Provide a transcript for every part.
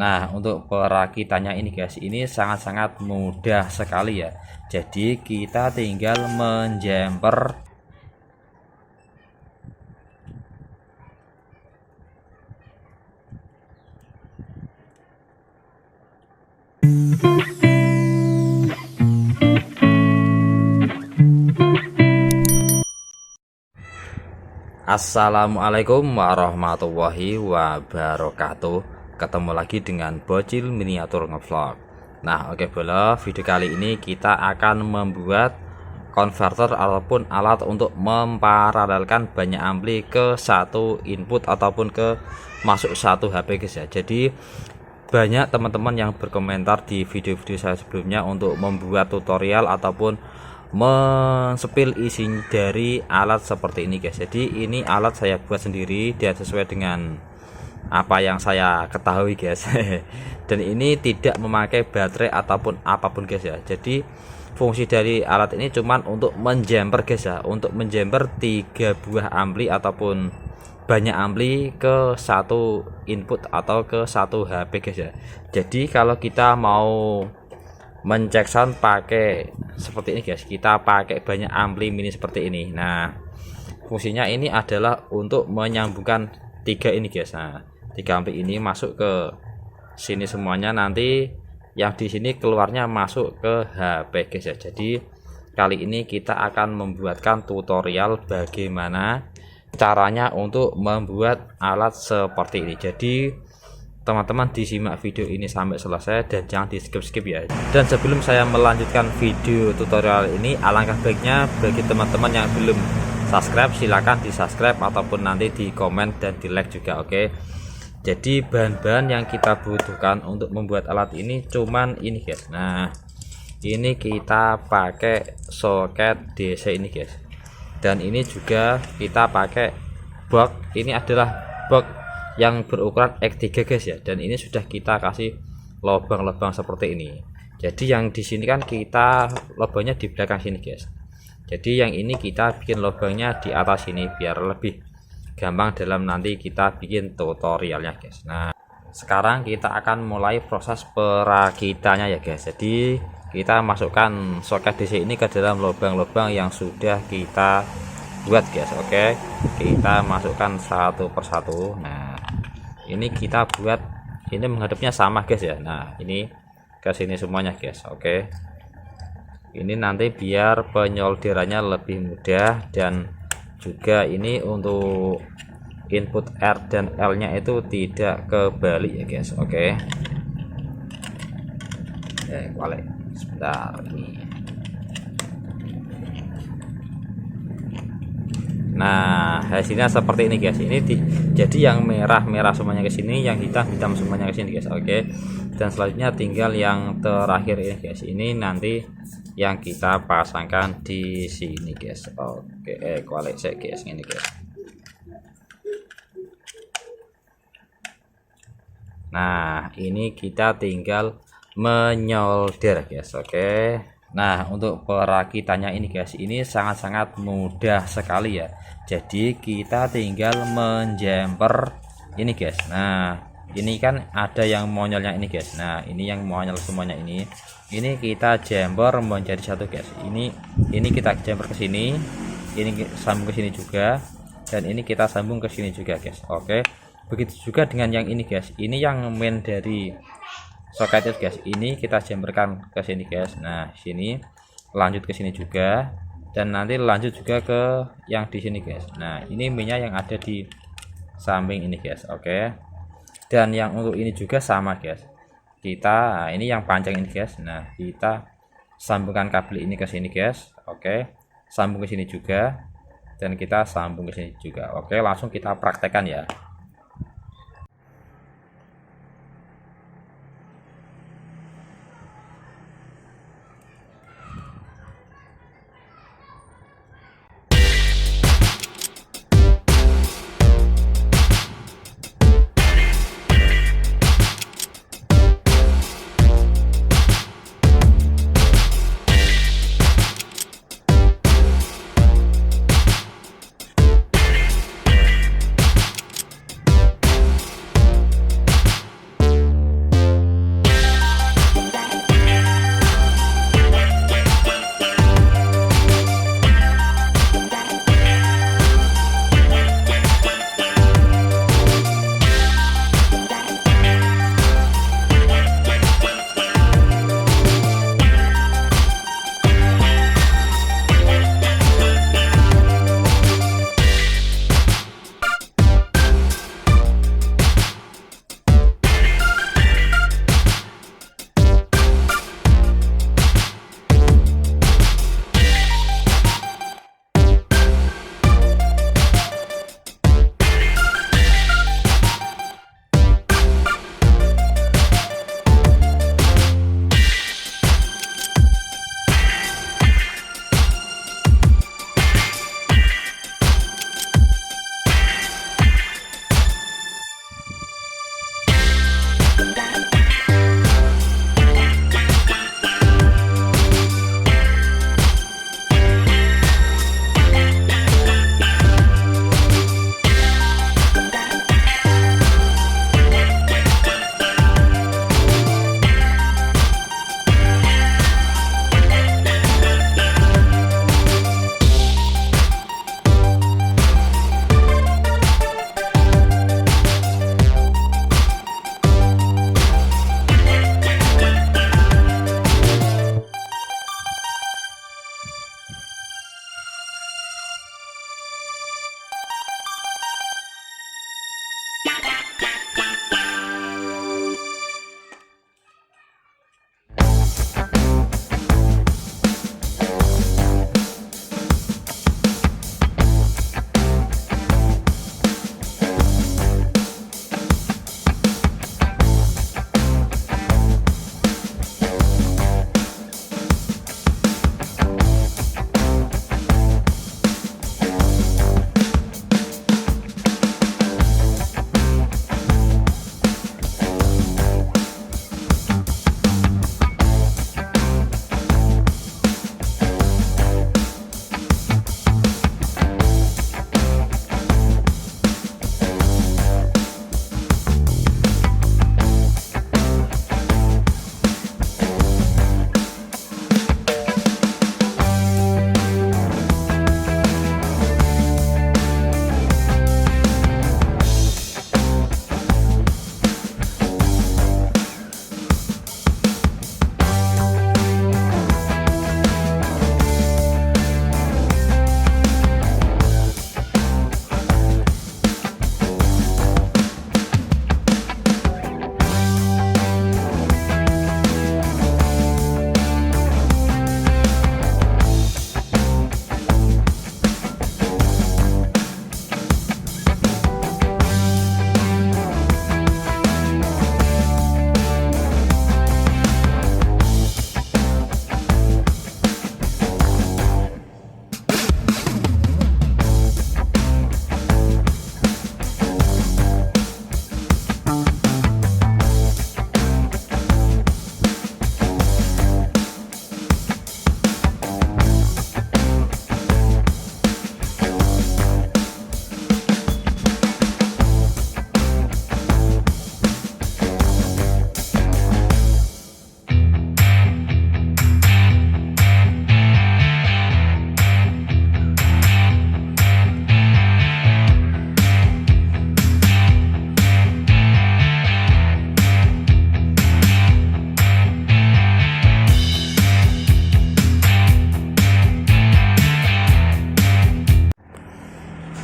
Nah, untuk perakitannya ini guys, ini sangat-sangat mudah sekali ya. Jadi kita tinggal menjemper Assalamualaikum warahmatullahi wabarakatuh. Ketemu lagi dengan Bocil Miniatur Ngevlog. Nah, oke bro, video kali ini kita akan membuat konverter ataupun alat untuk memparalelkan banyak ampli ke satu input ataupun ke masuk satu HP guys ya. Jadi banyak teman-teman yang berkomentar di video-video saya sebelumnya untuk membuat tutorial ataupun men-spill isi dari alat seperti ini guys. Jadi ini alat saya buat sendiri dan sesuai dengan apa yang saya ketahui guys. Dan ini tidak memakai baterai ataupun apapun guys ya. Jadi fungsi dari alat ini cuman untuk menjemper guys ya, untuk menjemper 3 buah ampli ataupun banyak ampli ke satu input atau ke satu HP guys ya. Jadi kalau kita mau mencek sound pakai seperti ini guys, kita pakai banyak ampli mini seperti ini. Nah, fungsinya ini adalah untuk menyambungkan 3 ini guys. Nah, 3 ampli ini masuk ke sini semuanya, nanti yang di sini keluarnya masuk ke HP guys ya. Jadi kali ini kita akan membuatkan tutorial bagaimana caranya untuk membuat alat seperti ini. Jadi teman-teman disimak video ini sampai selesai dan jangan di skip ya. Dan sebelum saya melanjutkan video tutorial ini, alangkah baiknya bagi teman-teman yang belum subscribe silahkan di subscribe ataupun nanti di komen dan di like juga. Oke, jadi bahan-bahan yang kita butuhkan untuk membuat alat ini cuman ini guys. Nah, ini kita pakai soket DC ini guys, dan ini juga kita pakai box. Ini adalah box yang berukuran X3 guys ya, dan ini sudah kita kasih lubang-lubang seperti ini. Jadi yang di sini kan kita lubangnya di belakang sini guys. Jadi yang ini kita bikin lubangnya di atas sini biar lebih gampang dalam nanti kita bikin tutorialnya guys. Nah, sekarang kita akan mulai proses perakitannya ya guys. Jadi kita masukkan soket DC ini ke dalam lubang-lubang yang sudah kita buat guys. Oke, kita masukkan satu persatu. Nah, ini kita buat ini menghadapnya sama guys ya. Nah, ini ke sini semuanya guys. Oke, ini nanti biar penyolderannya lebih mudah, dan juga ini untuk input R dan L nya itu tidak kebalik ya guys. Oke, balik sebentar ini. Nah, hasilnya seperti ini guys. Ini jadi yang merah-merah semuanya ke sini, yang hitam-hitam semuanya ke sini guys. Oke. Dan selanjutnya tinggal yang terakhir ini guys. Ini nanti yang kita pasangkan di sini guys. Oke, kualitas guys ini guys. Nah, ini kita tinggal menyolder guys. Oke. Nah, untuk perakitannya ini guys, ini sangat-sangat mudah sekali ya. Jadi kita tinggal menjemper ini guys. Nah, ini kan ada yang monyolnya ini guys. Nah, ini yang monyol semuanya ini. Ini kita jemper menjadi satu guys. Ini kita jemper ke sini. Ini sambung ke sini juga, dan ini kita sambung ke sini juga guys. Oke. Begitu juga dengan yang ini guys. Ini yang main dari soket itu guys, ini kita jemperkan ke sini guys. Nah, sini lanjut ke sini juga, dan nanti lanjut juga ke yang di sini guys. Nah, ini minyak yang ada di samping ini guys. Oke, dan yang untuk ini juga sama guys. Nah, ini yang panjang ini guys. Nah, kita sambungkan kabel ini ke sini guys. Oke, sambung ke sini juga, dan kita sambung ke sini juga. Oke, langsung kita praktekkan ya.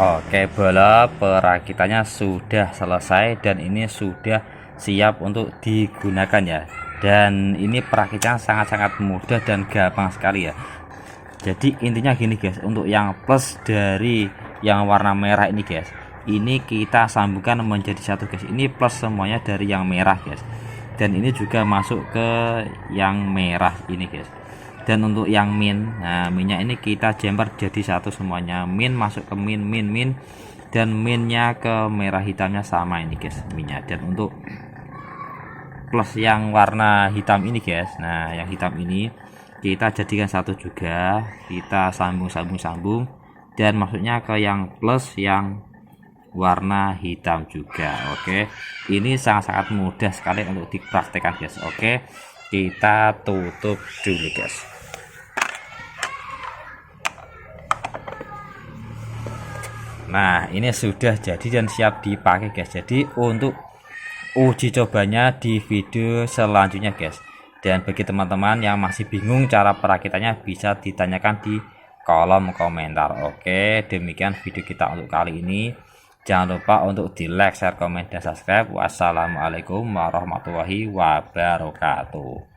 Oke bola, perakitannya sudah selesai dan ini sudah siap untuk digunakan ya. Dan ini perakitannya sangat-sangat mudah dan gampang sekali ya. Jadi intinya gini guys, untuk yang plus dari yang warna merah ini guys, ini kita sambungkan menjadi satu guys. Ini plus semuanya dari yang merah guys, dan ini juga masuk ke yang merah ini guys. Dan untuk yang min, nah minnya ini kita jumper jadi satu semuanya. Min masuk ke min, dan minnya ke merah hitamnya sama ini guys minnya. Dan untuk plus yang warna hitam ini guys, nah yang hitam ini kita jadikan satu juga, kita sambung dan masuknya ke yang plus yang warna hitam juga. Oke, ini sangat-sangat mudah sekali untuk dipraktekkan guys. Oke, kita tutup dulu guys. Nah ini sudah jadi dan siap dipakai guys. Jadi untuk uji cobanya di video selanjutnya guys. Dan bagi teman-teman yang masih bingung cara perakitannya, bisa ditanyakan di kolom komentar. Oke, demikian video kita untuk kali ini. Jangan lupa untuk di like, share, komen, dan subscribe. Wassalamualaikum warahmatullahi wabarakatuh.